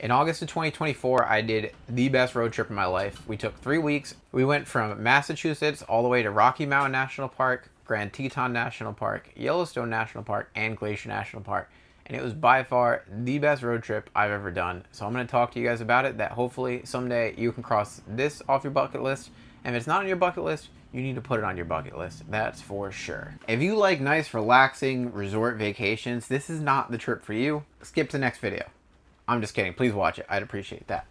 In August of 2024, I did the best road trip of my life. We took 3 weeks. We went from Massachusetts all the way to Rocky Mountain National Park, Grand Teton National Park, Yellowstone National Park, and Glacier National Park. And it was by far the best road trip I've ever done. So I'm going to talk to you guys about it, that hopefully someday you can cross this off your bucket list. And if it's not on your bucket list, you need to put it on your bucket list. That's for sure. If you like nice, relaxing resort vacations, this is not the trip for you. Skip to the next video. I'm just kidding. Please watch it. I'd appreciate that.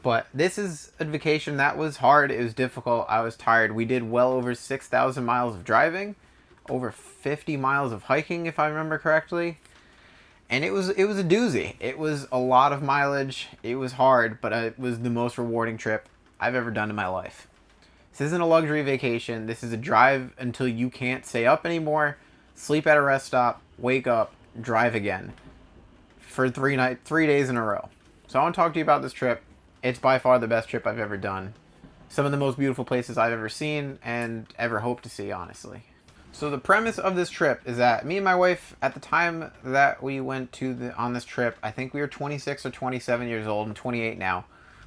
But this is a vacation that was hard. It was difficult. I was tired. We did well over 6,000 miles of driving, over 50 miles of hiking, if I remember correctly. And it was a doozy. It was a lot of mileage. It was hard, but it was the most rewarding trip I've ever done in my life. This isn't a luxury vacation. This is a drive until you can't stay up anymore, sleep at a rest stop, wake up, drive again for 3 days in a row. So I want to talk to you about this trip. It's by far the best trip I've ever done. Some of the most beautiful places I've ever seen and ever hope to see, honestly. So the premise of this trip is that me and my wife, at the time that we went on this trip, I think we were 26 or 27 years old. I'm 28 now.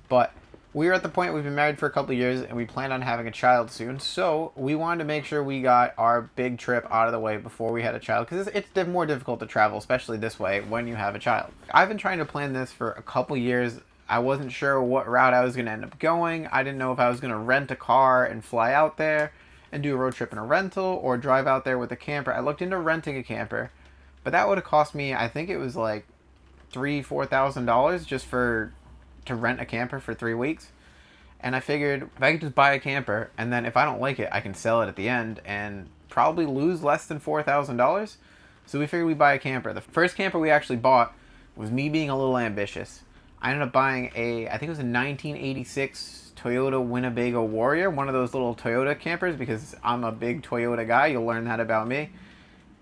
But we were at the point, we've been married for a couple of years and we plan on having a child soon. So we wanted to make sure we got our big trip out of the way before we had a child, because it's more difficult to travel, especially this way, when you have a child. I've been trying to plan this for a couple years. I wasn't sure what route I was going to end up going. I didn't know if I was going to rent a car and fly out there and do a road trip in a rental, or drive out there with a camper. I looked into renting a camper, but that would have cost me, I think it was like $3,000-$4,000 just to rent a camper for 3 weeks. And I figured if I could just buy a camper, and then if I don't like it, I can sell it at the end and probably lose less than $4,000. So we figured we'd buy a camper. The first camper we actually bought was me being a little ambitious. I ended up buying I think it was a 1986 Toyota Winnebago Warrior, one of those little Toyota campers, because I'm a big Toyota guy. You'll learn that about me.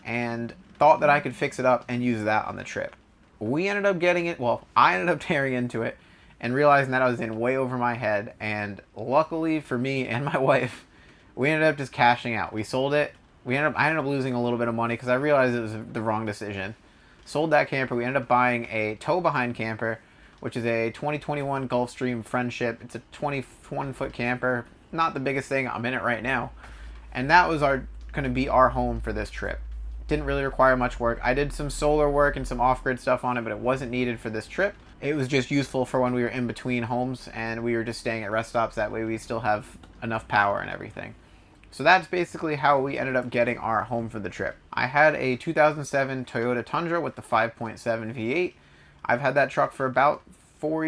And thought that I could fix it up and use that on the trip. I ended up tearing into it and realizing that I was in way over my head. And luckily for me and my wife, we ended up just cashing out. We sold it. I ended up losing a little bit of money because I realized it was the wrong decision. Sold that camper. We ended up buying a tow-behind camper, which is a 2021 Gulfstream Friendship. It's a 21-foot camper. Not the biggest thing. I'm in it right now. And that was going to be our home for this trip. Didn't really require much work. I did some solar work and some off-grid stuff on it, but it wasn't needed for this trip. It was just useful for when we were in between homes and we were just staying at rest stops. That way we still have enough power and everything. So that's basically how we ended up getting our home for the trip. I had a 2007 Toyota Tundra with the 5.7 V8. I've had that truck for about 4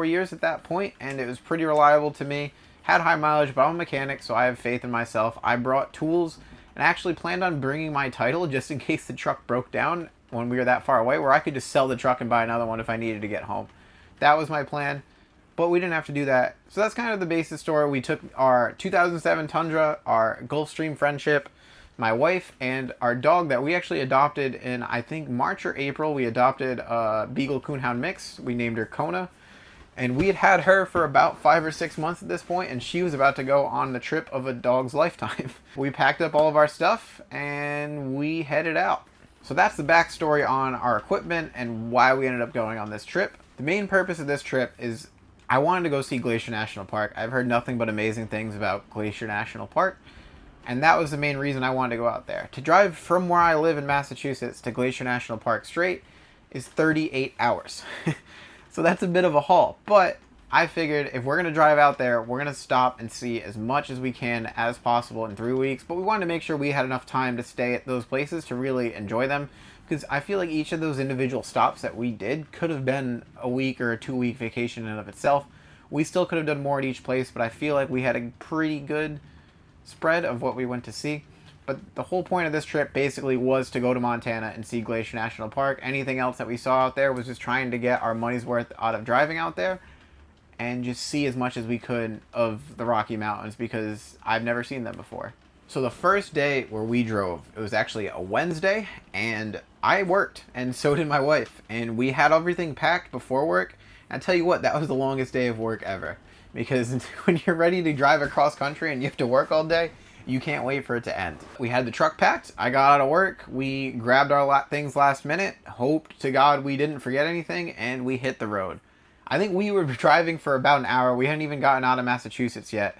years at that point, and it was pretty reliable to me. Had high mileage, but I'm a mechanic, so I have faith in myself. I brought tools and actually planned on bringing my title just in case the truck broke down when we were that far away, where I could just sell the truck and buy another one if I needed to get home. That was my plan, but we didn't have to do that. So that's kind of the basic story. We took our 2007 Tundra, our Gulfstream Friendship, my wife, and our dog that we actually adopted in, I think, March or April. We adopted a Beagle Coonhound mix. We named her Kona. And we had her for about 5 or 6 months at this point, and she was about to go on the trip of a dog's lifetime. We packed up all of our stuff, and we headed out. So that's the backstory on our equipment and why we ended up going on this trip. The main purpose of this trip is I wanted to go see Glacier National Park. I've heard nothing but amazing things about Glacier National Park. And that was the main reason I wanted to go out there. To drive from where I live in Massachusetts to Glacier National Park straight is 38 hours. So that's a bit of a haul. But I figured if we're going to drive out there, we're going to stop and see as much as we can as possible in 3 weeks. But we wanted to make sure we had enough time to stay at those places to really enjoy them. Because I feel like each of those individual stops that we did could have been a week or a 2-week vacation in and of itself. We still could have done more at each place, but I feel like we had a pretty good spread of what we went to see. But the whole point of this trip basically was to go to Montana and see Glacier National Park. Anything else that we saw out there was just trying to get our money's worth out of driving out there and just see as much as we could of the Rocky Mountains, because I've never seen them before. So the first day where we drove, it was actually a Wednesday, and I worked, and so did my wife, and we had everything packed before work. And I tell you what, that was the longest day of work ever, because when you're ready to drive across country and you have to work all day, you can't wait for it to end. We had the truck packed. I got out of work. We grabbed our things last minute, hoped to God we didn't forget anything, and we hit the road. I think we were driving for about an hour. We hadn't even gotten out of Massachusetts yet.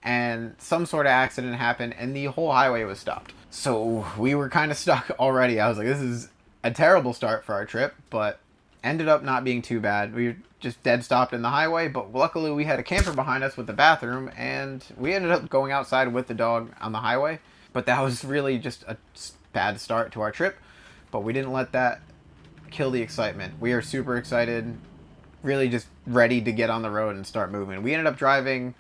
And some sort of accident happened and the whole highway was stopped. So we were kind of stuck already. I was like, this is a terrible start for our trip, but ended up not being too bad. We were just dead stopped in the highway, but luckily we had a camper behind us with the bathroom, and we ended up going outside with the dog on the highway. But that was really just a bad start to our trip, but we didn't let that kill the excitement. We are super excited, really just ready to get on the road and start moving. We ended up driving,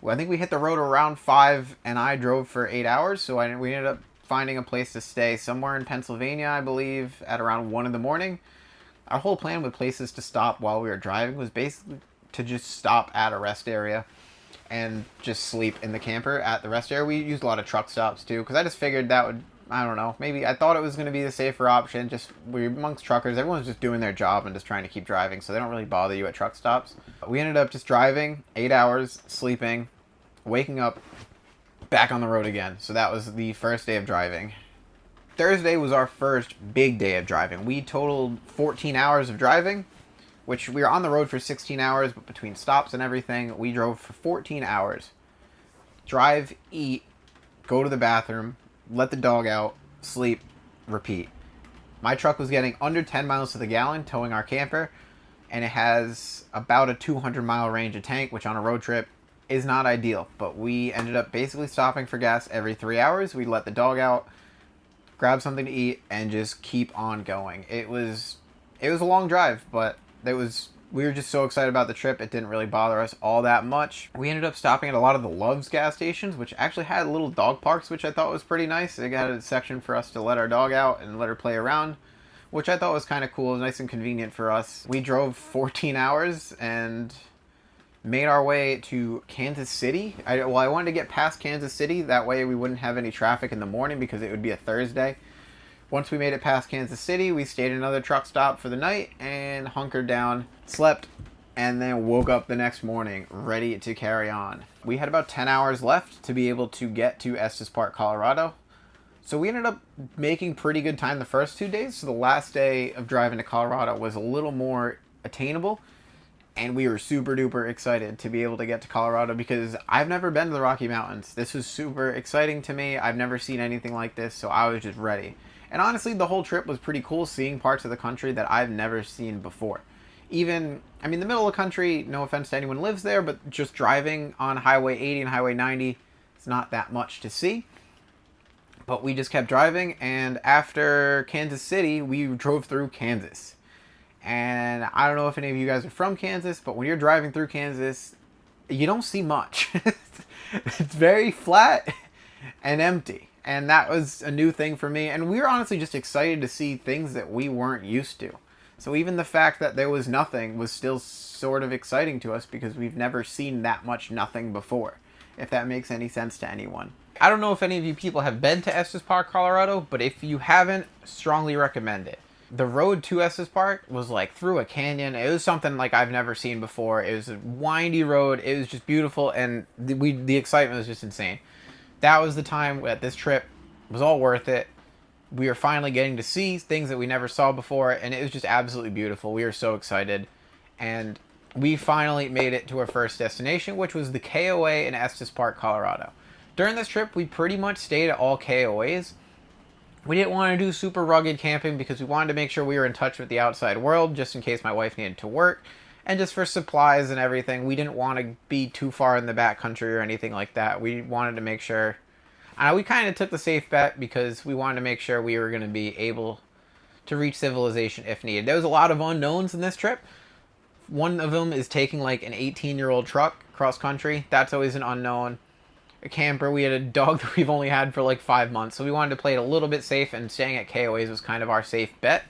well, I think we hit the road around 5, and I drove for 8 hours, so we ended up finding a place to stay somewhere in Pennsylvania, I believe, at around 1 in the morning. Our whole plan with places to stop while we were driving was basically to just stop at a rest area and just sleep in the camper at the rest area. We used a lot of truck stops too, because I just figured that would, I don't know, maybe I thought it was going to be the safer option. Just, we're amongst truckers, everyone's just doing their job and just trying to keep driving, so they don't really bother you at truck stops. We ended up just driving 8 hours, sleeping, waking up, back on the road again. So that was the first day of driving. Thursday was our first big day of driving. We totaled 14 hours of driving, which we were on the road for 16 hours, but between stops and everything, we drove for 14 hours. Drive, eat, go to the bathroom, let the dog out, sleep, repeat. My truck was getting under 10 miles to the gallon towing our camper, and it has about a 200-mile range of tank, which on a road trip is not ideal. But we ended up basically stopping for gas every 3 hours. We let the dog out, grab something to eat, and just keep on going. It was a long drive, but we were just so excited about the trip, it didn't really bother us all that much. We ended up stopping at a lot of the Love's gas stations, which actually had little dog parks, which I thought was pretty nice. They got a section for us to let our dog out and let her play around, which I thought was kind of cool. It was nice and convenient for us. We drove 14 hours and made our way to Kansas City. I wanted to get past Kansas City, that way we wouldn't have any traffic in the morning because it would be a Thursday. Once we made it past Kansas City, we stayed at another truck stop for the night and hunkered down, slept, and then woke up the next morning ready to carry on. We had about 10 hours left to be able to get to Estes Park, Colorado. So we ended up making pretty good time the first 2 days, so the last day of driving to Colorado was a little more attainable. And we were super duper excited to be able to get to Colorado because I've never been to the Rocky Mountains. This was super exciting to me. I've never seen anything like this, so I was just ready. And honestly, the whole trip was pretty cool, seeing parts of the country that I've never seen before. Even, I mean, the middle of the country, no offense to anyone who lives there, but just driving on Highway 80 and Highway 90, it's not that much to see. But we just kept driving, and after Kansas City, we drove through Kansas. And I don't know if any of you guys are from Kansas, but when you're driving through Kansas, you don't see much. It's very flat and empty. And that was a new thing for me. And we were honestly just excited to see things that we weren't used to. So even the fact that there was nothing was still sort of exciting to us because we've never seen that much nothing before, if that makes any sense to anyone. I don't know if any of you people have been to Estes Park, Colorado, but if you haven't, strongly recommend it. The road to Estes Park was like through a canyon. It was something like I've never seen before. It was a windy road. It was just beautiful, and the excitement was just insane. That was the time that this trip was all worth it. We were finally getting to see things that we never saw before, and it was just absolutely beautiful. We were so excited, and we finally made it to our first destination, which was the KOA in Estes Park, Colorado. During this trip, we pretty much stayed at all KOAs. We didn't want to do super rugged camping because we wanted to make sure we were in touch with the outside world, just in case my wife needed to work. And just for supplies and everything, we didn't want to be too far in the backcountry or anything like that. We wanted to make sure... we kind of took the safe bet because we wanted to make sure we were going to be able to reach civilization if needed. There was a lot of unknowns in this trip. One of them is taking like an 18-year-old truck cross country. That's always an unknown. A camper. We had a dog that we've only had for like 5 months, so we wanted to play it a little bit safe, and staying at KOAs was kind of our safe bet.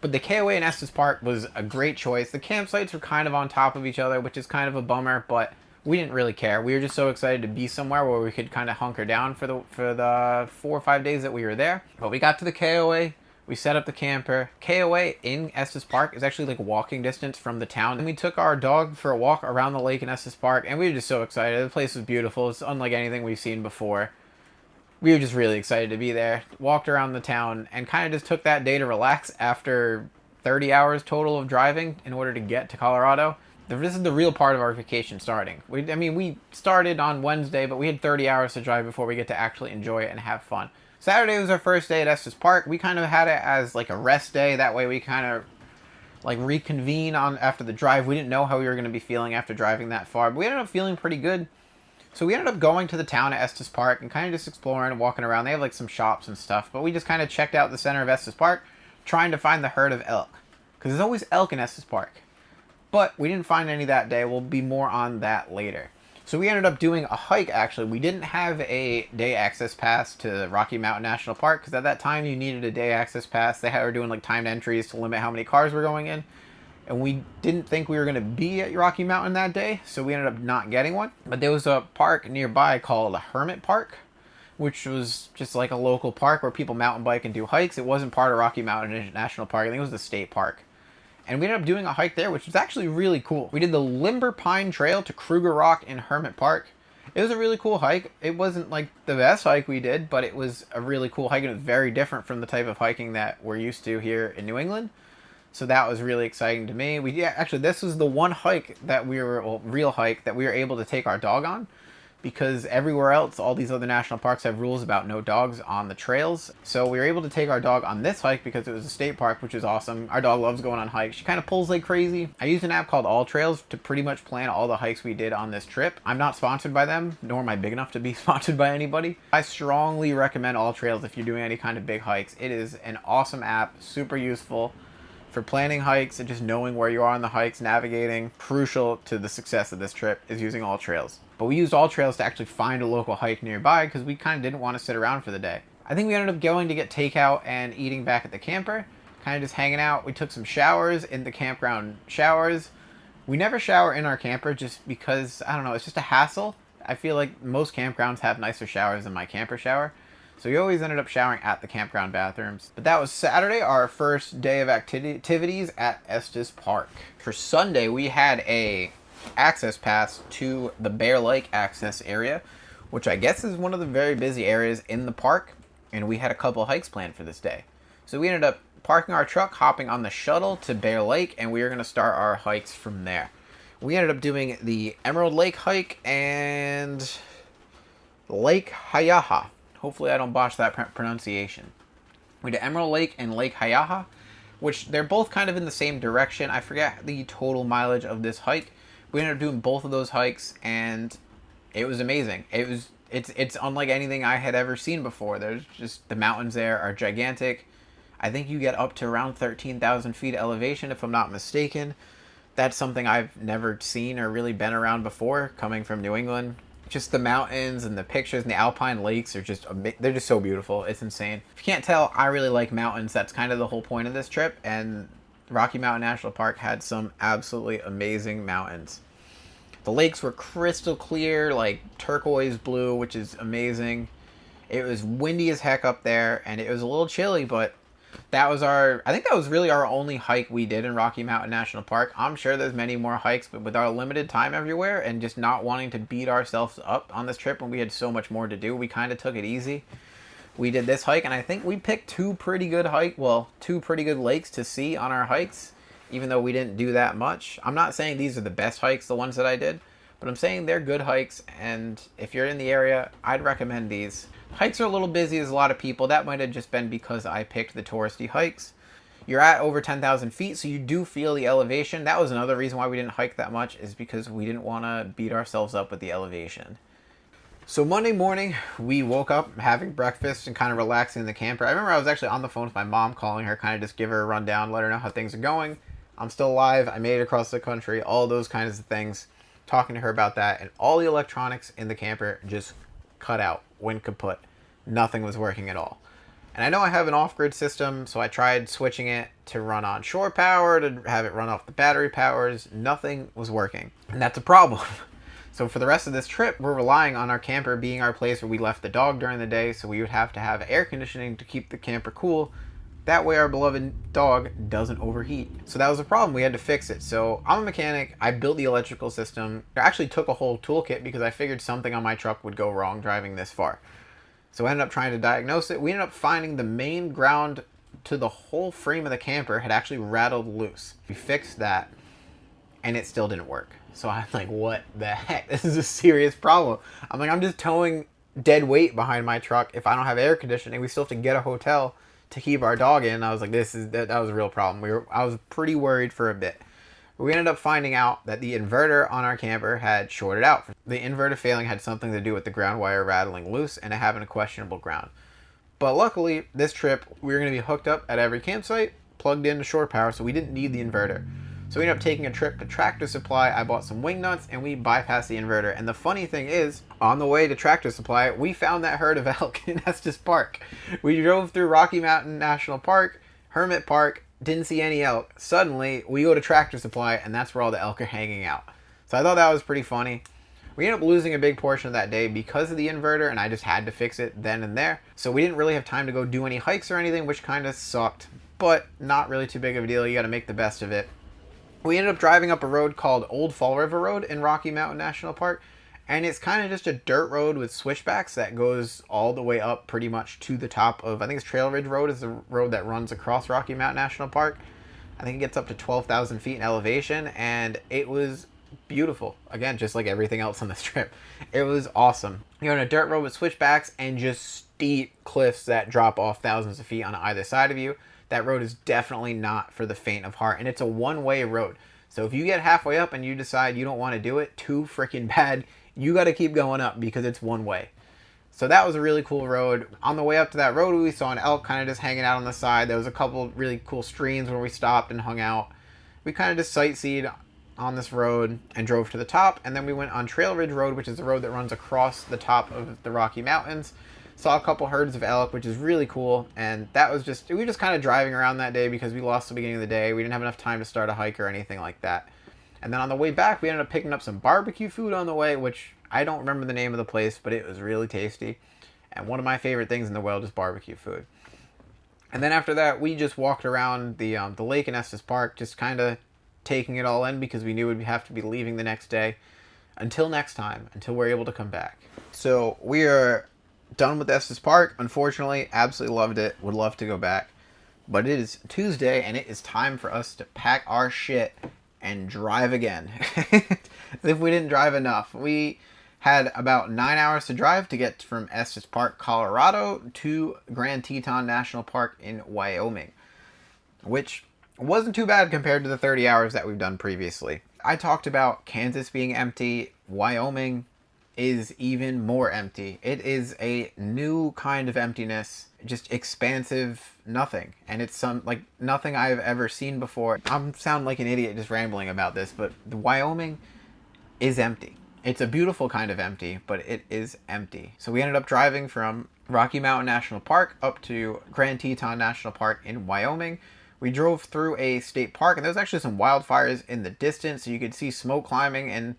But the KOA in Estes Park was a great choice. The campsites were kind of on top of each other, which is kind of a bummer, but we didn't really care. We were just so excited to be somewhere where we could kind of hunker down for the 4 or 5 days that we were there. But we got to the KOA. We set up the camper. KOA in Estes Park is actually like walking distance from the town. And we took our dog for a walk around the lake in Estes Park, and we were just so excited. The place was beautiful. It's unlike anything we've seen before. We were just really excited to be there. Walked around the town and kind of just took that day to relax after 30 hours total of driving in order to get to Colorado. This is the real part of our vacation starting. We started on Wednesday, but we had 30 hours to drive before we get to actually enjoy it and have fun. Saturday was our first day at Estes Park. We kind of had it as like a rest day. That way we kind of like reconvene on after the drive. We didn't know how we were going to be feeling after driving that far, but we ended up feeling pretty good. So we ended up going to the town of Estes Park and kind of just exploring and walking around. They have like some shops and stuff, but we just kind of checked out the center of Estes Park, trying to find the herd of elk, because there's always elk in Estes Park. But we didn't find any that day. We'll be more on that later. So we ended up doing a hike, actually. We didn't have a day access pass to Rocky Mountain National Park, because at that time you needed a day access pass. They were doing like timed entries to limit how many cars were going in. And we didn't think we were going to be at Rocky Mountain that day, so we ended up not getting one. But there was a park nearby called Hermit Park, which was just like a local park where people mountain bike and do hikes. It wasn't part of Rocky Mountain National Park. I think it was the state park. And we ended up doing a hike there, which was actually really cool. We did the Limber Pine Trail to Kruger Rock in Hermit Park. It was a really cool hike. It wasn't like the best hike we did, but it was a really cool hike, and it was very different from the type of hiking that we're used to here in New England. So that was really exciting to me. Actually, this was the one hike that real hike that we were able to take our dog on, because everywhere else, all these other national parks have rules about no dogs on the trails. So we were able to take our dog on this hike because it was a state park, which is awesome. Our dog loves going on hikes. She kind of pulls like crazy. I used an app called All Trails to pretty much plan all the hikes we did on this trip. I'm not sponsored by them, nor am I big enough to be sponsored by anybody. I strongly recommend All Trails if you're doing any kind of big hikes. It is an awesome app, super useful for planning hikes and just knowing where you are on the hikes, navigating. Crucial to the success of this trip is using All Trails. But we used All Trails to actually find a local hike nearby because we kind of didn't want to sit around for the day. I think we ended up going to get takeout and eating back at the camper, kind of just hanging out. We took some showers in the campground showers. We never shower in our camper just because, I don't know, it's just a hassle. I feel like most campgrounds have nicer showers than my camper shower. So we always ended up showering at the campground bathrooms. But that was Saturday, our first day of activities at Estes Park. For Sunday, we had a access pass to the Bear Lake access area, which I guess is one of the very busy areas in the park. And we had a couple hikes planned for this day. So we ended up parking our truck, hopping on the shuttle to Bear Lake, and we were going to start our hikes from there. We ended up doing the Emerald Lake hike and Lake Hayaha. Hopefully I don't botch that pronunciation. We did Emerald Lake and Lake Hayaha, which they're both kind of in the same direction. I forget the total mileage of this hike. We ended up doing both of those hikes, and it was amazing. It's unlike anything I had ever seen before. There's just, the mountains there are gigantic. I think you get up to around 13,000 feet elevation, if I'm not mistaken. That's something I've never seen or really been around before, coming from New England. Just the mountains and the pictures and the alpine lakes are just, they're just so beautiful. It's insane. If you can't tell, I really like mountains. That's kind of the whole point of this trip. And Rocky Mountain National Park had some absolutely amazing mountains. The lakes were crystal clear, like turquoise blue, which is amazing. It was windy as heck up there, and it was a little chilly, but I think that was really our only hike we did in Rocky Mountain National Park. I'm sure there's many more hikes, but with our limited time everywhere and just not wanting to beat ourselves up on this trip when we had so much more to do, we kind of took it easy. We did this hike, and I think we picked two pretty good lakes to see on our hikes, even though we didn't do that much. I'm not saying these are the best hikes, the ones that I did, but I'm saying they're good hikes, and if you're in the area, I'd recommend these. Hikes are a little busy, there's a lot of people. That might have just been because I picked the touristy hikes. You're at over 10,000 feet, so you do feel the elevation. That was another reason why we didn't hike that much, is because we didn't want to beat ourselves up with the elevation. So Monday morning, we woke up having breakfast and kind of relaxing in the camper. I remember I was actually on the phone with my mom, calling her, kind of just give her a rundown, let her know how things are going. I'm still alive, I made it across the country, all those kinds of things. Talking to her about that, and all the electronics in the camper just cut out, went kaput. Nothing was working at all. And I know I have an off-grid system, so I tried switching it to run on shore power, to have it run off the battery powers. Nothing was working, and that's a problem. So for the rest of this trip, we're relying on our camper being our place where we left the dog during the day, so we would have to have air conditioning to keep the camper cool. That way our beloved dog doesn't overheat. So that was a problem. We had to fix it. So I'm a mechanic. I built the electrical system. I actually took a whole toolkit because I figured something on my truck would go wrong driving this far. So I ended up trying to diagnose it. We ended up finding the main ground to the whole frame of the camper had actually rattled loose. We fixed that, and it still didn't work. So I'm like, what the heck? This is a serious problem. I'm like, I'm just towing dead weight behind my truck. If I don't have air conditioning, we still have to get a hotel to keep our dog in. I was like, that was a real problem. I was pretty worried for a bit. We ended up finding out that the inverter on our camper had shorted out. The inverter failing had something to do with the ground wire rattling loose and it having a questionable ground. But luckily, this trip, we were going to be hooked up at every campsite, plugged into shore power, so we didn't need the inverter. So we ended up taking a trip to Tractor Supply. I bought some wing nuts and we bypassed the inverter. And the funny thing is, on the way to Tractor Supply, we found that herd of elk in Estes Park. We drove through Rocky Mountain National Park, Hermit Park, didn't see any elk. Suddenly, we go to Tractor Supply and that's where all the elk are hanging out. So I thought that was pretty funny. We ended up losing a big portion of that day because of the inverter, and I just had to fix it then and there. So we didn't really have time to go do any hikes or anything, which kind of sucked, but not really too big of a deal. You got to make the best of it. We ended up driving up a road called Old Fall River Road in Rocky Mountain National Park, and it's kind of just a dirt road with switchbacks that goes all the way up pretty much to the top of, I think it's Trail Ridge Road is the road that runs across Rocky Mountain National Park. I think it gets up to 12,000 feet in elevation, and it was beautiful. Again, just like everything else on this trip. It was awesome. You're on a dirt road with switchbacks and just steep cliffs that drop off thousands of feet on either side of you. That road is definitely not for the faint of heart, and it's a one-way road. So if you get halfway up and you decide you don't want to do it too freaking bad, you got to keep going up because it's one way. So that was a really cool road. On the way up to that road, we saw an elk kind of just hanging out on the side. There was a couple really cool streams where we stopped and hung out. We kind of just sightseed on this road and drove to the top, and then we went on Trail Ridge Road, which is the road that runs across the top of the Rocky Mountains. Saw a couple herds of elk, which is really cool, and that was just, we were just kind of driving around that day because we lost the beginning of the day. We didn't have enough time to start a hike or anything like that. And then on the way back, we ended up picking up some barbecue food on the way, which I don't remember the name of the place, but it was really tasty. And one of my favorite things in the world is barbecue food. And then after that, we just walked around the lake in Estes Park, just kind of taking it all in because we knew we'd have to be leaving the next day. Until next time, until we're able to come back. So we are done with Estes Park. Unfortunately, absolutely loved it. Would love to go back. But it is Tuesday, and it is time for us to pack our shit and drive again. If we didn't drive enough. We had about 9 hours to drive to get from Estes Park, Colorado to Grand Teton National Park in Wyoming, which wasn't too bad compared to the 30 hours that we've done previously. I talked about Kansas being empty. Wyoming is even more empty. It is a new kind of emptiness, just expansive nothing. And it's nothing I've ever seen before. I'm sound like an idiot just rambling about this, but Wyoming is empty. It's a beautiful kind of empty, but it is empty. So we ended up driving from Rocky Mountain National Park up to Grand Teton National Park in Wyoming. We drove through a state park, and there was actually some wildfires in the distance, so you could see smoke climbing, and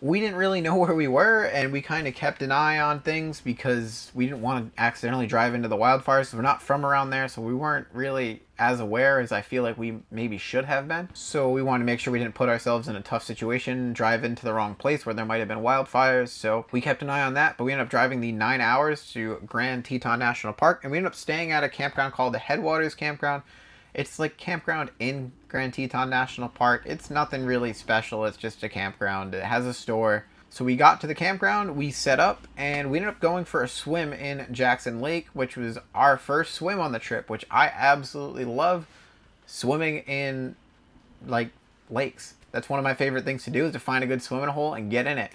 we didn't really know where we were, and we kind of kept an eye on things because we didn't want to accidentally drive into the wildfires. So we're not from around there, so we weren't really as aware as I feel like we maybe should have been. So we wanted to make sure we didn't put ourselves in a tough situation, drive into the wrong place where there might have been wildfires. So we kept an eye on that, but we ended up driving the 9 hours to Grand Teton National Park, and we ended up staying at a campground called the Headwaters Campground. It's like campground in Grand Teton National Park. It's nothing really special. It's just a campground. It has a store. So we got to the campground, we set up, and we ended up going for a swim in Jackson Lake, which was our first swim on the trip, which I absolutely love. Swimming in, lakes. That's one of my favorite things to do, is to find a good swimming hole and get in it.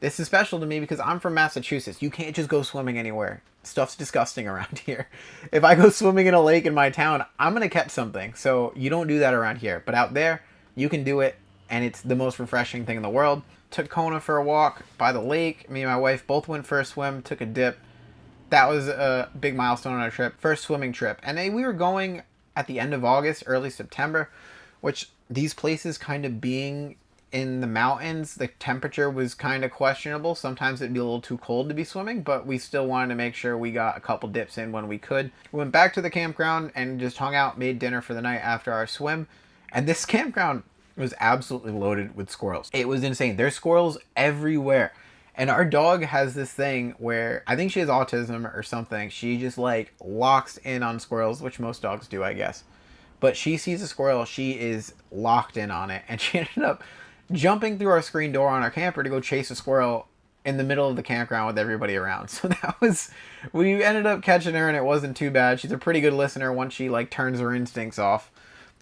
This is special to me because I'm from Massachusetts. You can't just go swimming anywhere. Stuff's disgusting around here. If I go swimming in a lake in my town, I'm going to catch something. So you don't do that around here. But out there, you can do it, and it's the most refreshing thing in the world. Took Kona for a walk by the lake. Me and my wife both went for a swim, took a dip. That was a big milestone on our trip. First swimming trip. And we were going at the end of August, early September, which these places kind of being in the mountains, the temperature was kind of questionable. Sometimes it'd be a little too cold to be swimming, but we still wanted to make sure we got a couple dips in when we could. We went back to the campground and just hung out, made dinner for the night after our swim. And this campground was absolutely loaded with squirrels. It was insane. There's squirrels everywhere. And our dog has this thing where I think she has autism or something. She just like locks in on squirrels, which most dogs do, I guess. But she sees a squirrel, she is locked in on it. And she ended up jumping through our screen door on our camper to go chase a squirrel in the middle of the campground with everybody around. So that was, we ended up catching her and it wasn't too bad. She's a pretty good listener once she like turns her instincts off.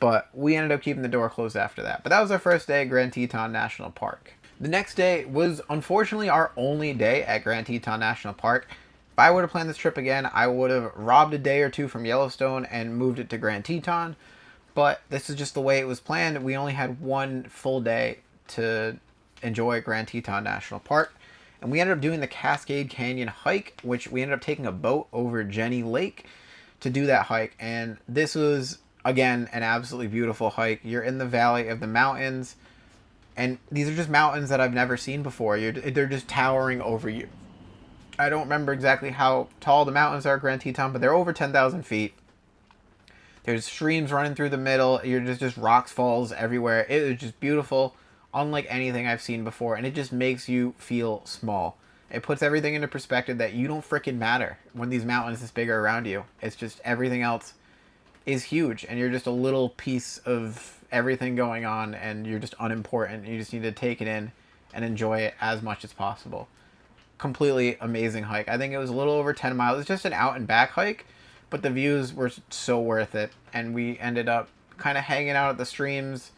But we ended up keeping the door closed after that. But that was our first day at Grand Teton National Park. The next day was unfortunately our only day at Grand Teton National Park. If I would have planned this trip again, I would have robbed a day or two from Yellowstone and moved it to Grand Teton. But this is just the way it was planned. We only had one full day to enjoy Grand Teton National Park. And we ended up doing the Cascade Canyon hike, which we ended up taking a boat over Jenny Lake to do that hike. And this was, again, an absolutely beautiful hike. You're in the valley of the mountains. And these are just mountains that I've never seen before. They're just towering over you. I don't remember exactly how tall the mountains are at Grand Teton, but they're over 10,000 feet. There's streams running through the middle. You're just rocks, falls everywhere. It is just beautiful, unlike anything I've seen before. And it just makes you feel small. It puts everything into perspective that you don't freaking matter when these mountains this big are around you. It's just everything else is huge. And you're just a little piece of everything going on, and you're just unimportant. You just need to take it in and enjoy it as much as possible. Completely amazing hike. I think it was a little over 10 miles. It's just an out and back hike, but the views were so worth it. And we ended up kind of hanging out at the streams,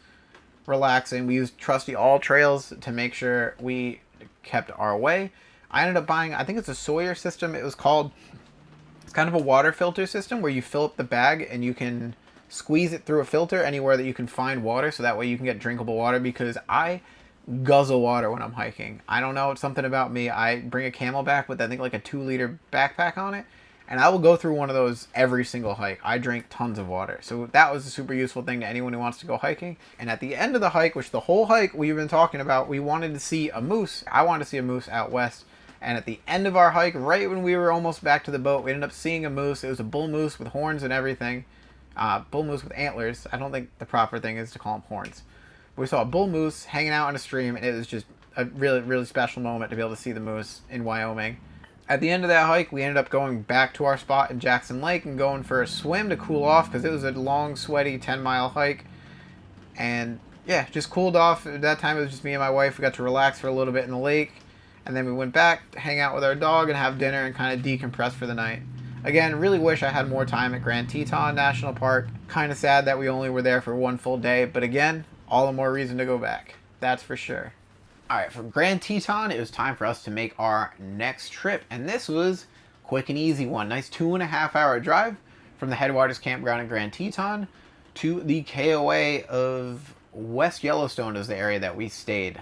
relaxing. We used trusty all trails to make sure we kept our way. I ended up buying, I think it's a Sawyer system it was called. It's kind of a water filter system where you fill up the bag and you can squeeze it through a filter anywhere that you can find water, so that way you can get drinkable water, because I guzzle water when I'm hiking. I don't know, it's something about me. I bring a Camelback with I think like a 2-liter backpack on it, and I will go through one of those every single hike. I drink tons of water. So that was a super useful thing to anyone who wants to go hiking. And at the end of the hike, which the whole hike we've been talking about, we wanted to see a moose. I wanted to see a moose out west. And at the end of our hike, right when we were almost back to the boat, we ended up seeing a moose. It was a bull moose with horns and everything. Bull moose with antlers. I don't think the proper thing is to call them horns. We saw a bull moose hanging out in a stream, and it was just a really, really special moment to be able to see the moose in Wyoming. At the end of that hike, we ended up going back to our spot in Jackson Lake and going for a swim to cool off, because it was a long, sweaty 10-mile hike. And yeah, just cooled off. At that time, it was just me and my wife. We got to relax for a little bit in the lake, and then we went back to hang out with our dog and have dinner and kind of decompress for the night. Again, really wish I had more time at Grand Teton National Park. Kind of sad that we only were there for one full day, but again, all the more reason to go back. That's for sure. Alright, from Grand Teton, it was time for us to make our next trip, and this was a quick and easy one. Nice 2.5-hour drive from the Headwaters Campground in Grand Teton to the KOA of West Yellowstone is the area that we stayed.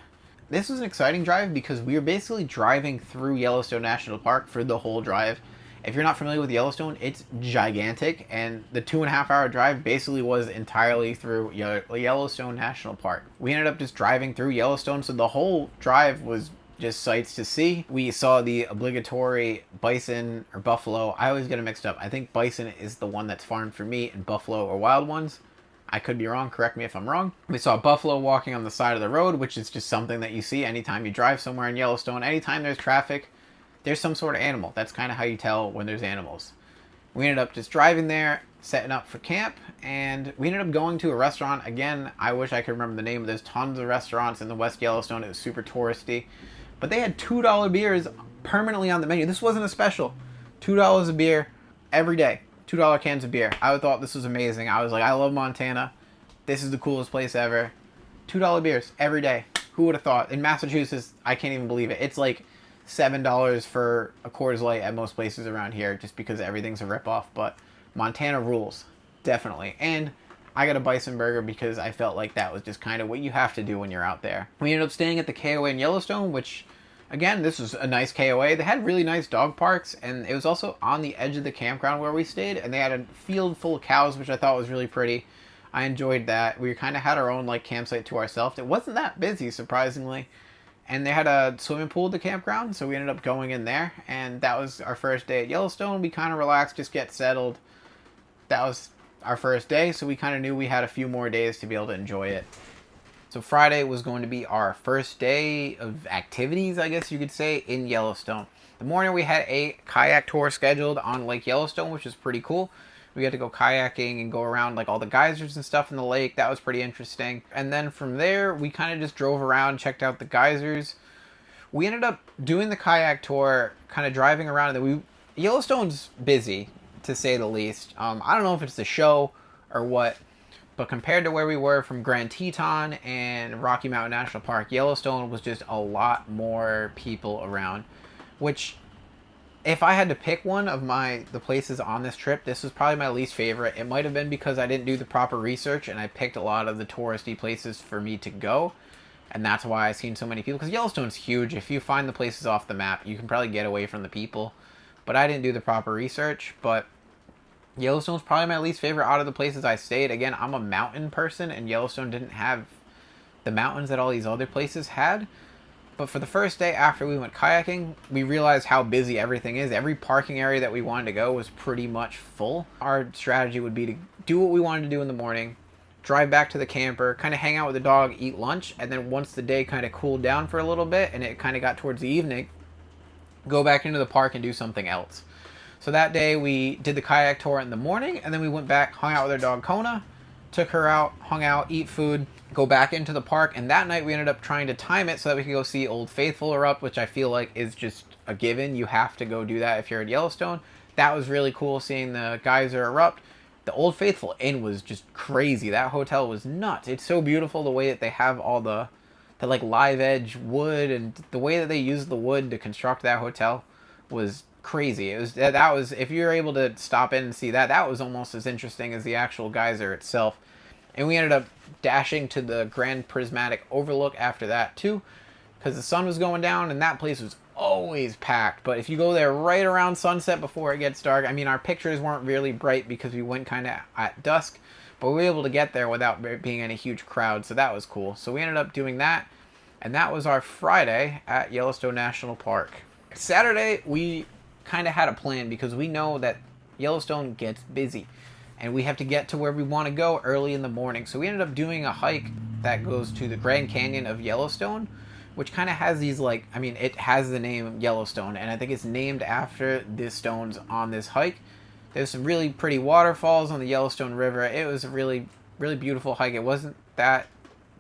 This was an exciting drive because we were basically driving through Yellowstone National Park for the whole drive. If you're not familiar with Yellowstone, it's gigantic, and the 2.5-hour drive basically was entirely through Yellowstone National Park. We ended up just driving through Yellowstone, so the whole drive was just sights to see. We saw the obligatory bison or buffalo. I always get them mixed up. I think bison is the one that's farmed for meat, and buffalo are wild ones. I could be wrong, correct me if I'm wrong. We saw buffalo walking on the side of the road, which is just something that you see anytime you drive somewhere in Yellowstone. Anytime there's traffic, there's some sort of animal. That's kind of how you tell when there's animals. We ended up just driving there, setting up for camp, and we ended up going to a restaurant. Again, I wish I could remember the name. There's tons of restaurants in the West Yellowstone. It was super touristy. But they had $2 beers permanently on the menu. This wasn't a special. $2 a beer every day. $2 cans of beer. I thought this was amazing. I was like, I love Montana. This is the coolest place ever. $2 beers every day. Who would have thought? In Massachusetts, I can't even believe it. It's like $7 for a Coors Light at most places around here, just because everything's a ripoff. But Montana rules, definitely. And I got a bison burger because I felt like that was just kind of what you have to do when you're out there. We ended up staying at the KOA in Yellowstone, which, again, this was a nice KOA. They had really nice dog parks, and it was also on the edge of the campground where we stayed, and they had a field full of cows, which I thought was really pretty. I enjoyed that. We kind of had our own like campsite to ourselves. It wasn't that busy, surprisingly. And they had a swimming pool at the campground, so we ended up going in there. And that was our first day at Yellowstone. We kind of relaxed, just get settled. That was our first day, so we kind of knew we had a few more days to be able to enjoy it. So Friday was going to be our first day of activities, I guess you could say, in Yellowstone. The morning we had a kayak tour scheduled on Lake Yellowstone, which is pretty cool. We got to go kayaking and go around like all the geysers and stuff in the lake. That was pretty interesting. And then from there, we kind of just drove around, checked out the geysers. We ended up doing the kayak tour, kind of driving around. And Yellowstone's busy, to say the least. I don't know if it's the show or what, but compared to where we were from Grand Teton and Rocky Mountain National Park, Yellowstone was just a lot more people around. Which, if I had to pick one of the places on this trip, this was probably my least favorite. It might have been because I didn't do the proper research and I picked a lot of the touristy places for me to go. And that's why I've seen so many people. Because Yellowstone's huge. If you find the places off the map, you can probably get away from the people. But I didn't do the proper research. But Yellowstone's probably my least favorite out of the places I stayed. Again, I'm a mountain person, and Yellowstone didn't have the mountains that all these other places had. But for the first day after we went kayaking, we realized how busy everything is. Every parking area that we wanted to go was pretty much full. Our strategy would be to do what we wanted to do in the morning, drive back to the camper, kind of hang out with the dog, eat lunch, and then once the day kind of cooled down for a little bit and it kind of got towards the evening, go back into the park and do something else. So that day we did the kayak tour in the morning, and then we went back, hung out with our dog Kona, took her out, hung out, eat food, go back into the park, and that night we ended up trying to time it so that we could go see Old Faithful erupt, which I feel like is just a given. You have to go do that if you're at Yellowstone. That was really cool seeing the geyser erupt. The Old Faithful Inn was just crazy. That hotel was nuts. It's so beautiful the way that they have all the like live edge wood, and the way that they use the wood to construct that hotel was crazy. It was that was, if you're able to stop in and see that, that was almost as interesting as the actual geyser itself. And we ended up dashing to the Grand Prismatic Overlook after that too, because the sun was going down and that place was always packed. But if you go there right around sunset before it gets dark, I mean, our pictures weren't really bright because we went kind of at dusk, but we were able to get there without being in a huge crowd, so that was cool. So we ended up doing that, and that was our Friday at Yellowstone National Park. Saturday, we kind of had a plan because we know that Yellowstone gets busy and we have to get to where we want to go early in the morning. So we ended up doing a hike that goes to the Grand Canyon of Yellowstone, which kind of has these, like, I mean, it has the name Yellowstone, and I think it's named after the stones on this hike. There's some really pretty waterfalls on the Yellowstone River. It was a really, really beautiful hike. It wasn't that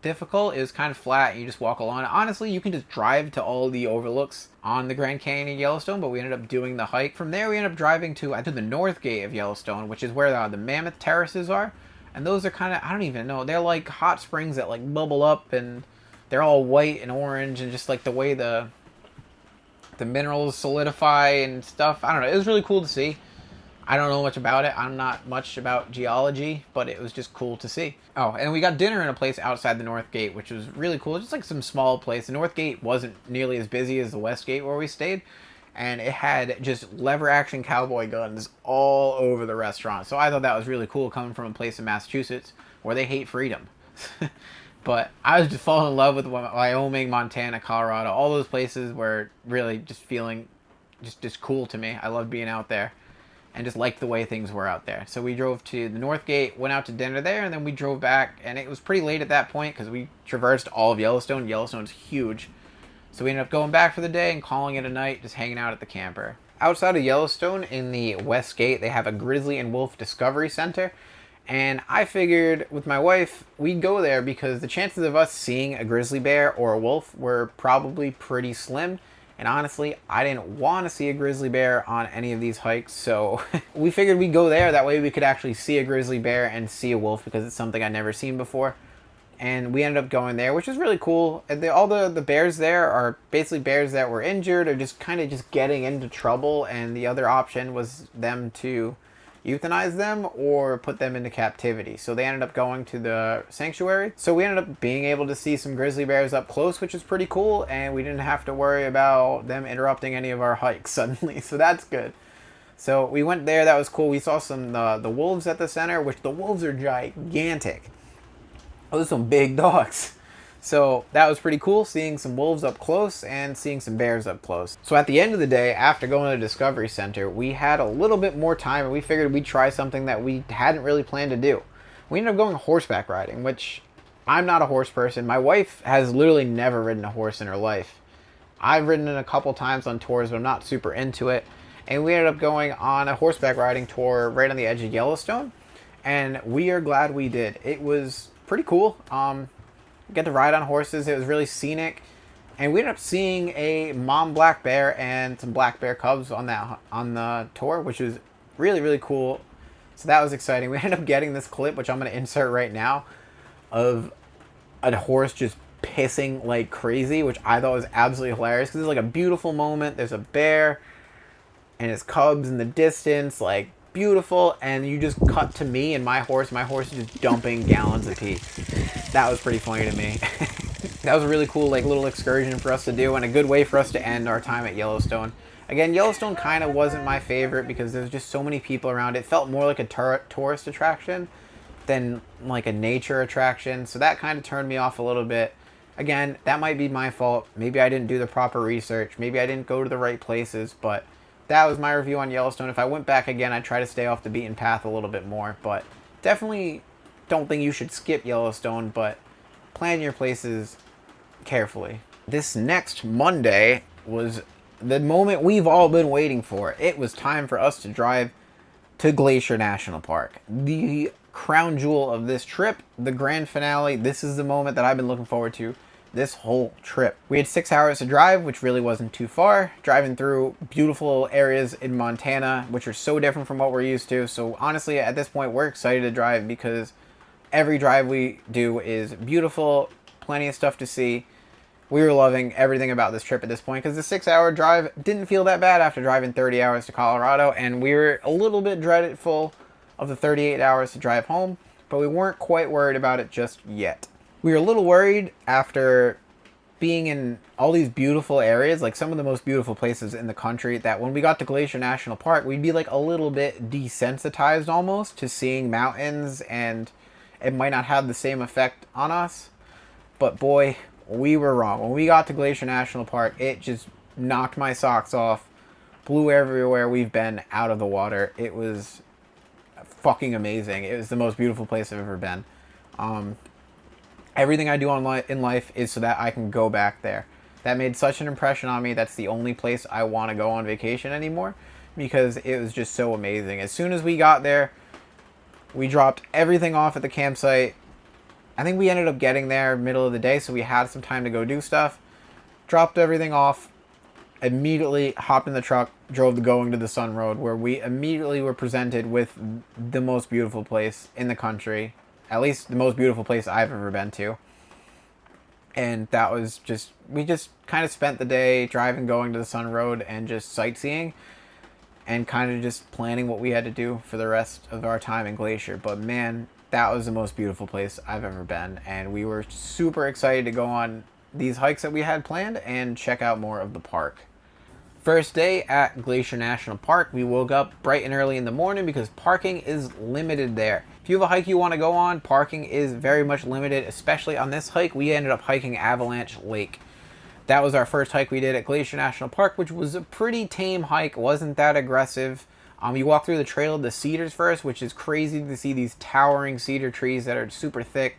difficult. It was kind of flat. You just walk along. Honestly, you can just drive to all the overlooks on the Grand Canyon of Yellowstone, but we ended up doing the hike. From there, we ended up driving to, I think, the North Gate of Yellowstone, which is where the Mammoth Terraces are. And those are kind of, I don't even know, they're like hot springs that like bubble up, and they're all white and orange, and just like the way the minerals solidify and stuff. I don't know. It was really cool to see. I don't know much about it. I'm not much about geology, but it was just cool to see. Oh, and we got dinner in a place outside the North Gate, which was really cool. Just like some small place. The North Gate wasn't nearly as busy as the West Gate where we stayed, and it had just lever action cowboy guns all over the restaurant. So I thought that was really cool coming from a place in Massachusetts where they hate freedom. But I was just falling in love with Wyoming, Montana, Colorado, all those places were really just feeling just cool to me. I loved being out there and just liked the way things were out there. So we drove to the North Gate, went out to dinner there, and then we drove back, and it was pretty late at that point because we traversed all of Yellowstone. Yellowstone's huge. So we ended up going back for the day and calling it a night, just hanging out at the camper. Outside of Yellowstone, in the West Gate, they have a Grizzly and Wolf Discovery Center. And I figured with my wife, we'd go there because the chances of us seeing a grizzly bear or a wolf were probably pretty slim. And honestly, I didn't want to see a grizzly bear on any of these hikes, so we figured we'd go there. That way we could actually see a grizzly bear and see a wolf, because it's something I'd never seen before. And we ended up going there, which is really cool. All the bears there are basically bears that were injured or just kind of just getting into trouble, and the other option was them to euthanize them or put them into captivity. So they ended up going to the sanctuary. So we ended up being able to see some grizzly bears up close, which is pretty cool, and we didn't have to worry about them interrupting any of our hikes suddenly. So that's good. So we went there. That was cool. We saw some the wolves at the center, which the wolves are gigantic. Those are some big dogs. So that was pretty cool, seeing some wolves up close and seeing some bears up close. So at the end of the day, after going to the Discovery Center, we had a little bit more time, and we figured we'd try something that we hadn't really planned to do. We ended up going horseback riding, which I'm not a horse person. My wife has literally never ridden a horse in her life. I've ridden it a couple times on tours, but I'm not super into it. And we ended up going on a horseback riding tour right on the edge of Yellowstone. And we are glad we did. It was pretty cool. Get to ride on horses. It was really scenic. And we ended up seeing a mom black bear and some black bear cubs on the tour, which was really, really cool. So that was exciting. We ended up getting this clip, which I'm going to insert right now, of a horse just pissing like crazy, which I thought was absolutely hilarious because it's like a beautiful moment. There's a bear and his cubs in the distance, like beautiful, and you just cut to me and my horse. My horse is just dumping gallons of pee. That was pretty funny to me. That was a really cool like little excursion for us to do, and a good way for us to end our time at Yellowstone. Again, Yellowstone kind of wasn't my favorite because there's just so many people around. It felt more like a tourist attraction than like a nature attraction, so that kind of turned me off a little bit. Again, that might be my fault. Maybe I didn't do the proper research. Maybe I didn't go to the right places, but that was my review on Yellowstone. If I went back again, I'd try to stay off the beaten path a little bit more, but definitely don't think you should skip Yellowstone, but plan your places carefully. This next Monday was the moment we've all been waiting for. It was time for us to drive to Glacier National Park. The crown jewel of this trip, the grand finale. This is the moment that I've been looking forward to this whole trip. We had 6 hours to drive, which really wasn't too far, driving through beautiful areas in Montana, which are so different from what we're used to. So honestly, at this point, we're excited to drive because every drive we do is beautiful, plenty of stuff to see. We were loving everything about this trip at this point because the 6-hour drive didn't feel that bad after driving 30 hours to Colorado, and we were a little bit dreadful of the 38 hours to drive home, but we weren't quite worried about it just yet. We were a little worried after being in all these beautiful areas, like some of the most beautiful places in the country, that when we got to Glacier National Park, we'd be like a little bit desensitized almost to seeing mountains, and it might not have the same effect on us. But boy, we were wrong. When we got to Glacier National Park, it just knocked my socks off, blew everywhere we've been out of the water. It was fucking amazing. It was the most beautiful place I've ever been. Everything I do in life is so that I can go back there. That made such an impression on me. That's the only place I want to go on vacation anymore because it was just so amazing. As soon as we got there, we dropped everything off at the campsite. I think we ended up getting there middle of the day, so we had some time to go do stuff. Dropped everything off, immediately hopped in the truck, drove the Going to the Sun Road, where we immediately were presented with the most beautiful place in the country. At least the most beautiful place I've ever been to. And that was just, we just kind of spent the day driving, Going to the Sun Road, and just sightseeing, and kind of just planning what we had to do for the rest of our time in Glacier. But man, that was the most beautiful place I've ever been, and we were super excited to go on these hikes that we had planned and check out more of the park. First day at Glacier National Park, we woke up bright and early in the morning because parking is limited there. If you have a hike you want to go on, parking is very much limited, especially on this hike. We ended up hiking Avalanche Lake. That was our first hike we did at Glacier National Park, which was a pretty tame hike. It wasn't that aggressive. You walk through the Trail of the Cedars first, which is crazy to see these towering cedar trees that are super thick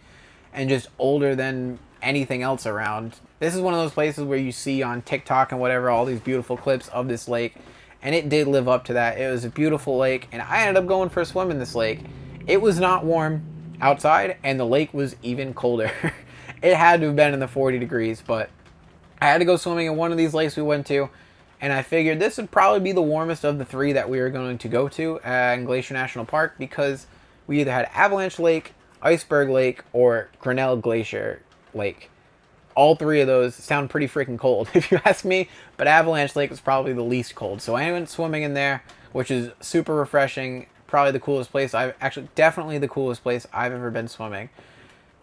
and just older than anything else around. This is one of those places where you see on TikTok and whatever all these beautiful clips of this lake, and it did live up to that. It was a beautiful lake, and I ended up going for a swim in this lake. It was not warm outside, and the lake was even colder. It had to have been in the 40 degrees, but I had to go swimming in one of these lakes we went to, and I figured this would probably be the warmest of the 3 that we were going to go to in Glacier National Park, because we either had Avalanche Lake, Iceberg Lake, or Grinnell Glacier Lake. All 3 of those sound pretty freaking cold, if you ask me, but Avalanche Lake was probably the least cold. So I went swimming in there, which is super refreshing. Probably the coolest place definitely the coolest place I've ever been swimming.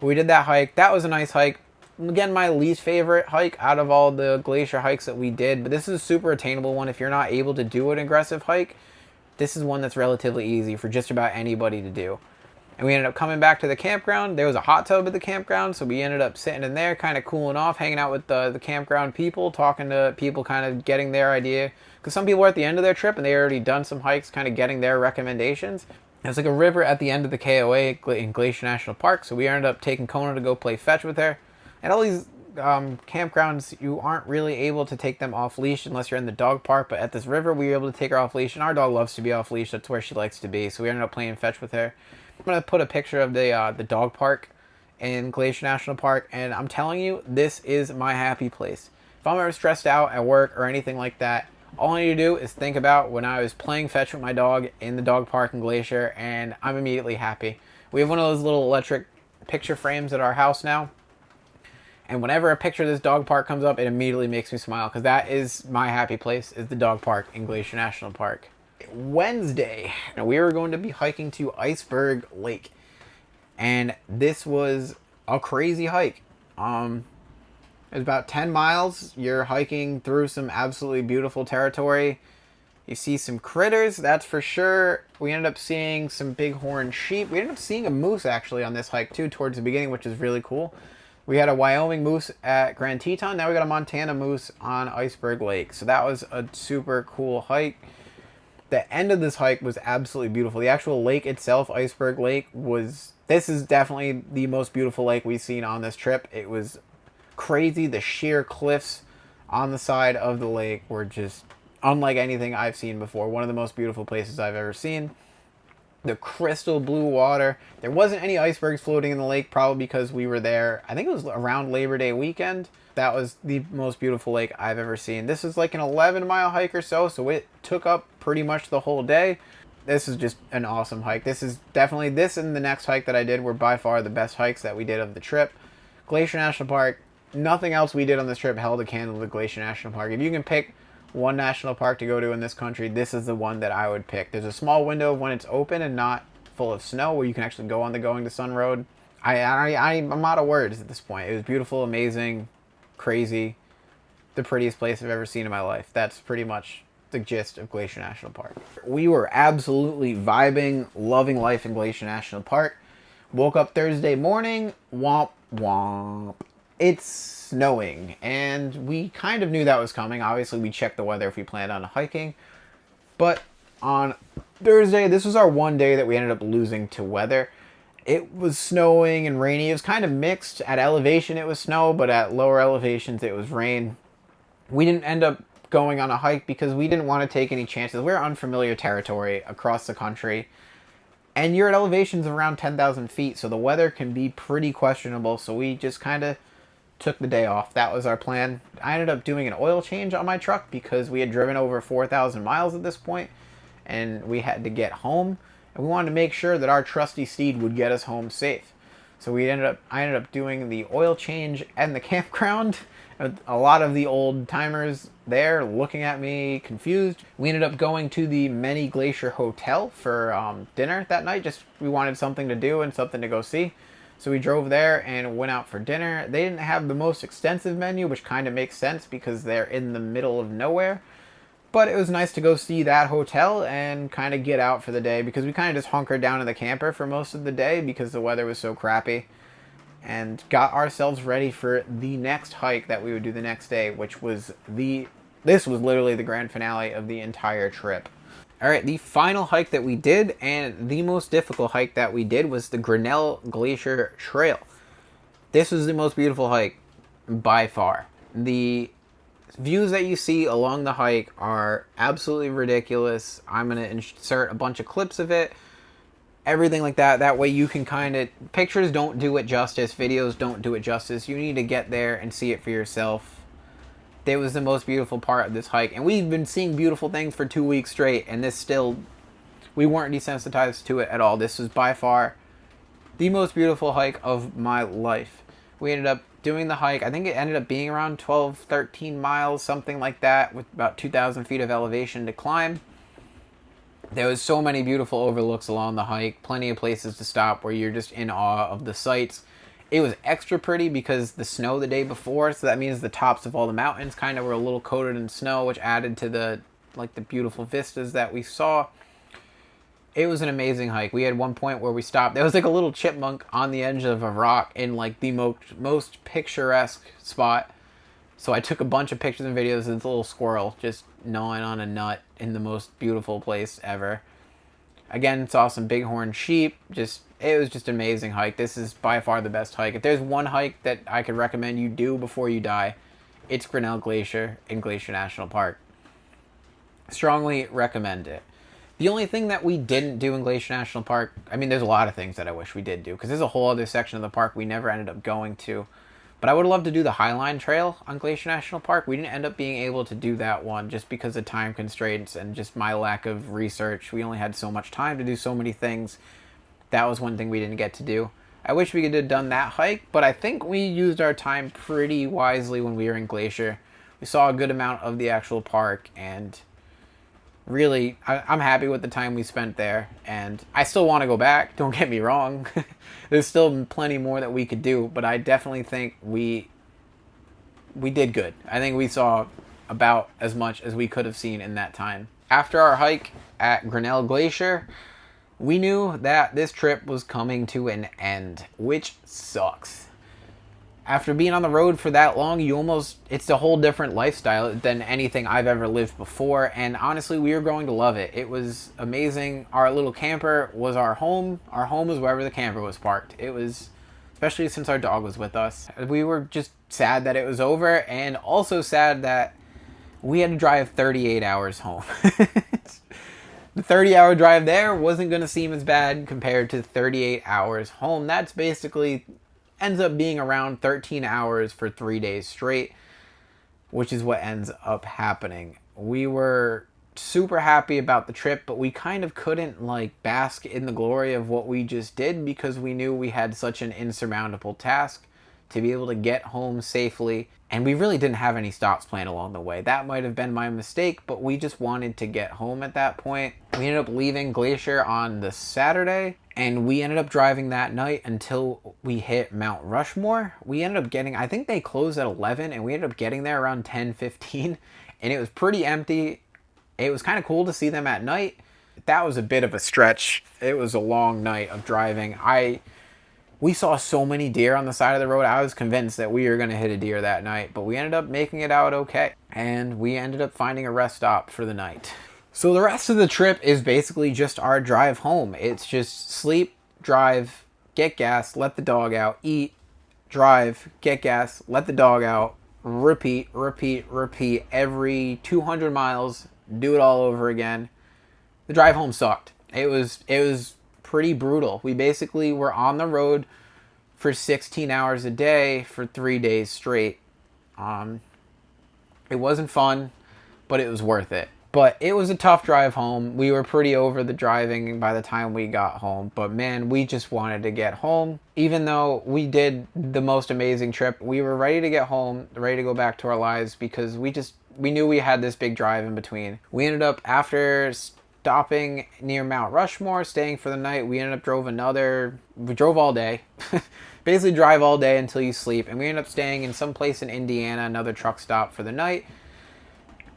We did that hike. That was a nice hike. Again, my least favorite hike out of all the glacier hikes that we did, but this is a super attainable one. If you're not able to do an aggressive hike, this is one that's relatively easy for just about anybody to do. And we ended up coming back to the campground. There was a hot tub at the campground, so we ended up sitting in there, kind of cooling off, hanging out with the campground people, talking to people, kind of getting their idea. Because some people were at the end of their trip, and they already done some hikes, kind of getting their recommendations. There's like a river at the end of the KOA in Glacier National Park, so we ended up taking Kona to go play fetch with her. And all these campgrounds, you aren't really able to take them off leash unless you're in the dog park. But at this river, we were able to take her off leash, and our dog loves to be off leash. That's where she likes to be. So we ended up playing fetch with her. I'm gonna put a picture of the dog park in Glacier National Park, and I'm telling you, this is my happy place. If I'm ever stressed out at work or anything like that, all I need to do is think about when I was playing fetch with my dog in the dog park in Glacier, and I'm immediately happy. We have one of those little electric picture frames at our house now, and whenever a picture of this dog park comes up, it immediately makes me smile, because that is my happy place, is the dog park in Glacier National Park. Wednesday, we were going to be hiking to Iceberg Lake, and this was a crazy hike. It was about 10 miles. You're hiking through some absolutely beautiful territory. You see some critters, that's for sure. We ended up seeing some bighorn sheep. We ended up seeing a moose actually on this hike too towards the beginning, which is really cool. We had a Wyoming moose at Grand Teton. Now we got a Montana moose on Iceberg Lake. So that was a super cool hike. The end of this hike was absolutely beautiful. The actual lake itself, Iceberg Lake, this is definitely the most beautiful lake we've seen on this trip. It was crazy. The sheer cliffs on the side of the lake were just unlike anything I've seen before. One of the most beautiful places I've ever seen. The crystal blue water. There wasn't any icebergs floating in the lake, probably because we were there, I think it was around Labor Day weekend. That was the most beautiful lake I've ever seen. This is like an 11-mile hike or so it took up pretty much the whole day. This is just an awesome hike. This is definitely, this and the next hike that I did were by far the best hikes that we did of the trip. Glacier National Park, nothing else we did on this trip held a candle to Glacier National Park. If you can pick one national park to go to in this country, this is the one that I would pick. There's a small window when it's open and not full of snow where you can actually go on the Going to Sun Road. I'm out of words at this point. It was beautiful, amazing, crazy, the prettiest place I've ever seen in my life. That's pretty much the gist of Glacier National Park. We were absolutely vibing, loving life in Glacier National Park. Woke up Thursday morning, womp womp. It's snowing, and we kind of knew that was coming. Obviously, we checked the weather if we planned on hiking. But on Thursday, this was our one day that we ended up losing to weather. It was snowing and rainy. It was kind of mixed. At elevation, it was snow, but at lower elevations, it was rain. We didn't end up going on a hike because we didn't want to take any chances. We're unfamiliar territory across the country, and you're at elevations of around 10,000 feet, so the weather can be pretty questionable, so we just kind of took the day off. That was our plan. I ended up doing an oil change on my truck because we had driven over 4,000 miles at this point, and we had to get home, and we wanted to make sure that our trusty steed would get us home safe. So I ended up doing the oil change and the campground. A lot of the old timers there looking at me confused. We ended up going to the Many Glacier Hotel for dinner that night. We wanted something to do and something to go see. So we drove there and went out for dinner. They didn't have the most extensive menu, which kind of makes sense because they're in the middle of nowhere. But it was nice to go see that hotel and kind of get out for the day because we kind of just hunkered down in the camper for most of the day because the weather was so crappy. And got ourselves ready for the next hike that we would do the next day, which was this was literally the grand finale of the entire trip. Alright, the final hike that we did, and the most difficult hike that we did, was the Grinnell Glacier Trail. This was the most beautiful hike by far. The views that you see along the hike are absolutely ridiculous. I'm going to insert a bunch of clips of it. Everything like that. That way you can kind of... Pictures don't do it justice. Videos don't do it justice. You need to get there and see it for yourself. It was the most beautiful part of this hike. And we've been seeing beautiful things for 2 weeks straight. And this still... We weren't desensitized to it at all. This was by far the most beautiful hike of my life. We ended up doing the hike. I think it ended up being around 12, 13 miles, something like that, with about 2,000 feet of elevation to climb. There was so many beautiful overlooks along the hike. Plenty of places to stop where you're just in awe of the sights. It was extra pretty because the snow the day before, so that means the tops of all the mountains kind of were a little coated in snow, which added to the beautiful vistas that we saw. It was an amazing hike. We had one point where we stopped. There was like a little chipmunk on the edge of a rock in like the most picturesque spot. So I took a bunch of pictures and videos of this little squirrel just gnawing on a nut in the most beautiful place ever. Again, saw some bighorn sheep. It was just an amazing hike. This is by far the best hike. If there's one hike that I could recommend you do before you die, it's Grinnell Glacier in Glacier National Park. Strongly recommend it. The only thing that we didn't do in Glacier National Park, I mean, there's a lot of things that I wish we did do, because there's a whole other section of the park we never ended up going to. But I would love to do the Highline Trail on Glacier National Park. We didn't end up being able to do that one just because of time constraints and just my lack of research. We only had so much time to do so many things. That was one thing we didn't get to do. I wish we could have done that hike, but I think we used our time pretty wisely when we were in Glacier. We saw a good amount of the actual park, and really, I'm happy with the time we spent there, and I still want to go back, don't get me wrong. There's still plenty more that we could do, but I definitely think we did good. I think we saw about as much as we could have seen in that time. After our hike at Grinnell Glacier, we knew that this trip was coming to an end, which sucks. After being on the road for that long, it's a whole different lifestyle than anything I've ever lived before. And honestly, we were going to love it. It was amazing. Our little camper was our home. Our home was wherever the camper was parked. It was, especially since our dog was with us. We were just sad that it was over, and also sad that we had to drive 38 hours home. The 30-hour drive there wasn't going to seem as bad compared to 38 hours home. That's basically ends up being around 13 hours for 3 days straight, which is what ends up happening. We were super happy about the trip, but we kind of couldn't bask in the glory of what we just did because we knew we had such an insurmountable task to be able to get home safely, and we really didn't have any stops planned along the way. That might have been my mistake, but we just wanted to get home at that point. We ended up leaving Glacier on the Saturday, and we ended up driving that night until we hit Mount Rushmore. We ended up getting, I think they closed at 11, and we ended up getting there around 10:15, and it was pretty empty. It was kind of cool to see them at night. That was a bit of a stretch. It was a long night of driving. We saw so many deer on the side of the road. I was convinced that we were going to hit a deer that night, but we ended up making it out okay. And we ended up finding a rest stop for the night. So the rest of the trip is basically just our drive home. It's just sleep, drive, get gas, let the dog out, eat, drive, get gas, let the dog out, repeat, repeat, repeat. Every 200 miles, do it all over again. The drive home sucked. It was pretty brutal. We basically were on the road for 16 hours a day for 3 days straight. It wasn't fun, but it was worth it. But it was a tough drive home. We were pretty over the driving by the time we got home. But man, we just wanted to get home. Even though we did the most amazing trip, we were ready to get home, ready to go back to our lives, because we knew we had this big drive in between. We ended up, after stopping near Mount Rushmore, staying for the night, we drove all day. Basically drive all day until you sleep, and we ended up staying in some place in Indiana, another truck stop for the night,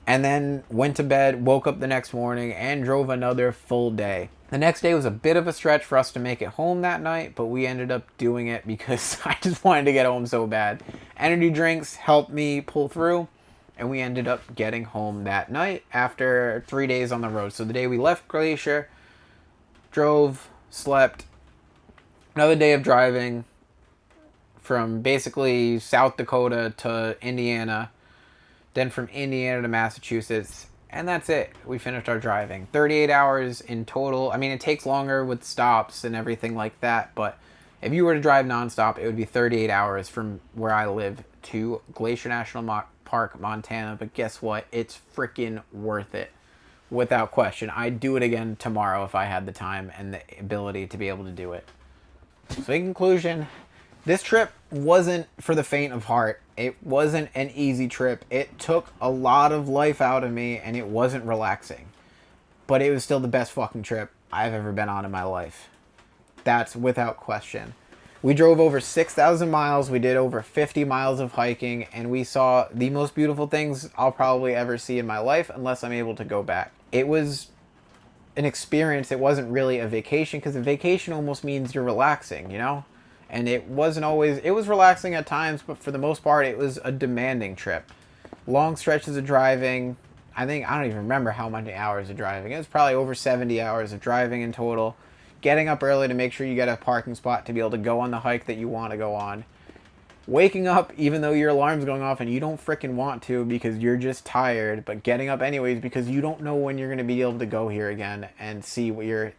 and then went to bed, woke up the next morning, and drove another full day. The next day was a bit of a stretch for us to make it home that night, but we ended up doing it because I just wanted to get home so bad. Energy drinks helped me pull through, and we ended up getting home that night after 3 days on the road. So the day we left Glacier, drove, slept, another day of driving from basically South Dakota to Indiana, then from Indiana to Massachusetts, and that's it. We finished our driving. 38 hours in total. I mean, it takes longer with stops and everything like that, but if you were to drive nonstop, it would be 38 hours from where I live to Glacier National Park, Montana. But guess what? It's freaking worth it. Without question. I'd do it again tomorrow if I had the time and the ability to be able to do it. So in conclusion, this trip wasn't for the faint of heart. It wasn't an easy trip. It took a lot of life out of me, and it wasn't relaxing. But it was still the best fucking trip I've ever been on in my life. That's without question. We drove over 6,000 miles. We did over 50 miles of hiking, and we saw the most beautiful things I'll probably ever see in my life unless I'm able to go back. It was an experience. It wasn't really a vacation, because a vacation almost means you're relaxing, you know? And it wasn't always, it was relaxing at times, but for the most part, it was a demanding trip. Long stretches of driving, I don't even remember how many hours of driving. It was probably over 70 hours of driving in total. Getting up early to make sure you get a parking spot to be able to go on the hike that you want to go on. Waking up even though your alarm's going off and you don't freaking want to because you're just tired, but getting up anyways because you don't know when you're going to be able to go here again and see what you're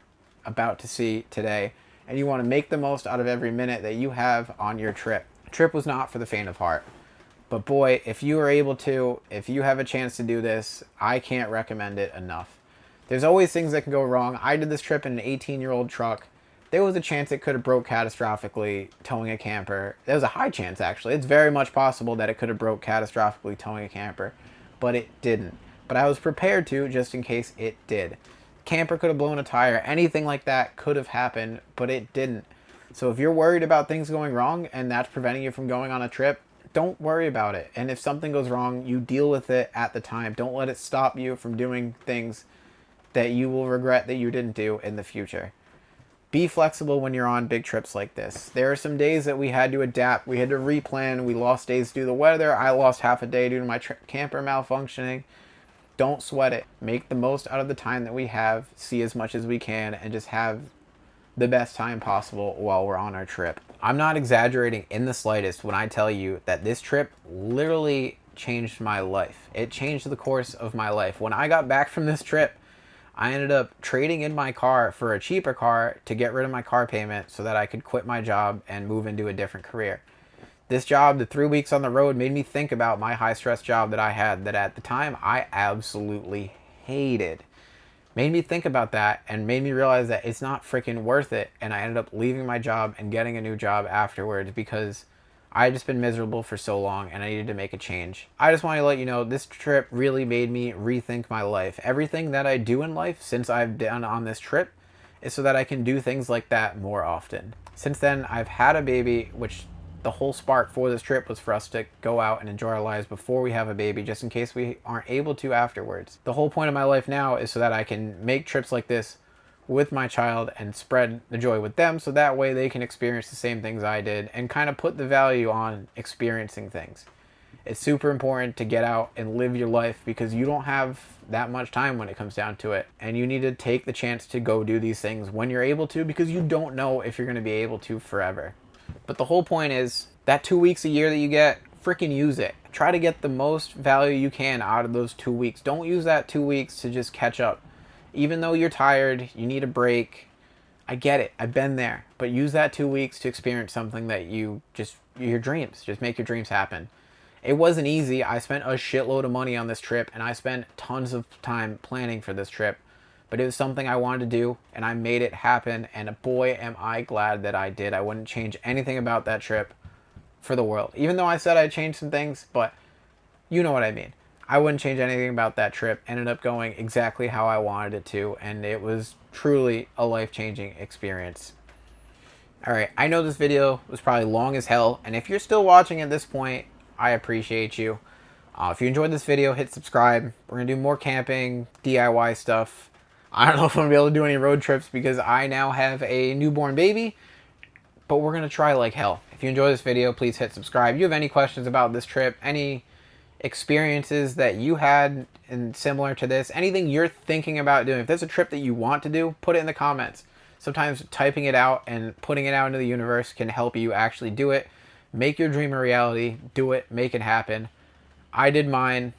about to see today. And you want to make the most out of every minute that you have on your trip. Trip was not for the faint of heart. But boy, if you are able to, if you have a chance to do this, I can't recommend it enough. There's always things that can go wrong. I did this trip in an 18-year-old truck. There was a chance it could have broke catastrophically towing a camper. There was a high chance, actually. It's very much possible that it could have broke catastrophically towing a camper, but it didn't. But I was prepared to, just in case it did. Camper could have blown a tire. Anything like that could have happened, but it didn't. So if you're worried about things going wrong and that's preventing you from going on a trip, don't worry about it. And if something goes wrong, you deal with it at the time. Don't let it stop you from doing things that you will regret that you didn't do in the future. Be flexible when you're on big trips like this. There are some days that we had to adapt. We had to replan. We lost days due to the weather. I lost half a day due to my camper malfunctioning. Don't sweat it. Make the most out of the time that we have. See as much as we can and just have the best time possible while we're on our trip. I'm not exaggerating in the slightest when I tell you that this trip literally changed my life. It changed the course of my life. When I got back from this trip, I ended up trading in my car for a cheaper car to get rid of my car payment so that I could quit my job and move into a different career. This job, the 3 weeks on the road, made me think about my high-stress job that I had that at the time I absolutely hated. Made me think about that and made me realize that it's not freaking worth it. And I ended up leaving my job and getting a new job afterwards because I had just been miserable for so long and I needed to make a change. I just want to let you know this trip really made me rethink my life. Everything that I do in life since I've done on this trip is so that I can do things like that more often. Since then, I've had a baby, which the whole spark for this trip was for us to go out and enjoy our lives before we have a baby, just in case we aren't able to afterwards. The whole point of my life now is so that I can make trips like this with my child and spread the joy with them so that way they can experience the same things I did and kind of put the value on experiencing things. It's super important to get out and live your life because you don't have that much time when it comes down to it. And you need to take the chance to go do these things when you're able to because you don't know if you're going to be able to forever. But the whole point is that 2 weeks a year that you get, freaking use it. Try to get the most value you can out of those 2 weeks. Don't use that 2 weeks to just catch up. Even though you're tired, you need a break. I get it. I've been there. But use that 2 weeks to experience something that your dreams. Just make your dreams happen. It wasn't easy. I spent a shitload of money on this trip and I spent tons of time planning for this trip. But it was something I wanted to do, and I made it happen, and boy, am I glad that I did. I wouldn't change anything about that trip for the world. Even though I said I'd change some things, but you know what I mean. I wouldn't change anything about that trip. Ended up going exactly how I wanted it to, and it was truly a life-changing experience. Alright, I know this video was probably long as hell, and if you're still watching at this point, I appreciate you. If you enjoyed this video, hit subscribe. We're going to do more camping, DIY stuff. I don't know if I'm going to be able to do any road trips because I now have a newborn baby, but we're going to try like hell. If you enjoy this video, please hit subscribe. If you have any questions about this trip, any experiences that you had and similar to this, anything you're thinking about doing, if there's a trip that you want to do, put it in the comments. Sometimes typing it out and putting it out into the universe can help you actually do it. Make your dream a reality. Do it. Make it happen. I did mine.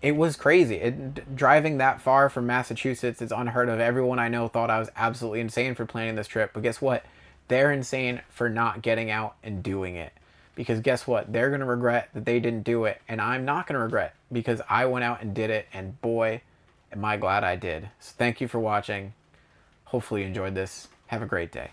It was crazy. Driving that far from Massachusetts is unheard of. Everyone I know thought I was absolutely insane for planning this trip. But guess what? They're insane for not getting out and doing it. Because guess what? They're going to regret that they didn't do it. And I'm not going to regret because I went out and did it. And boy, am I glad I did. So thank you for watching. Hopefully you enjoyed this. Have a great day.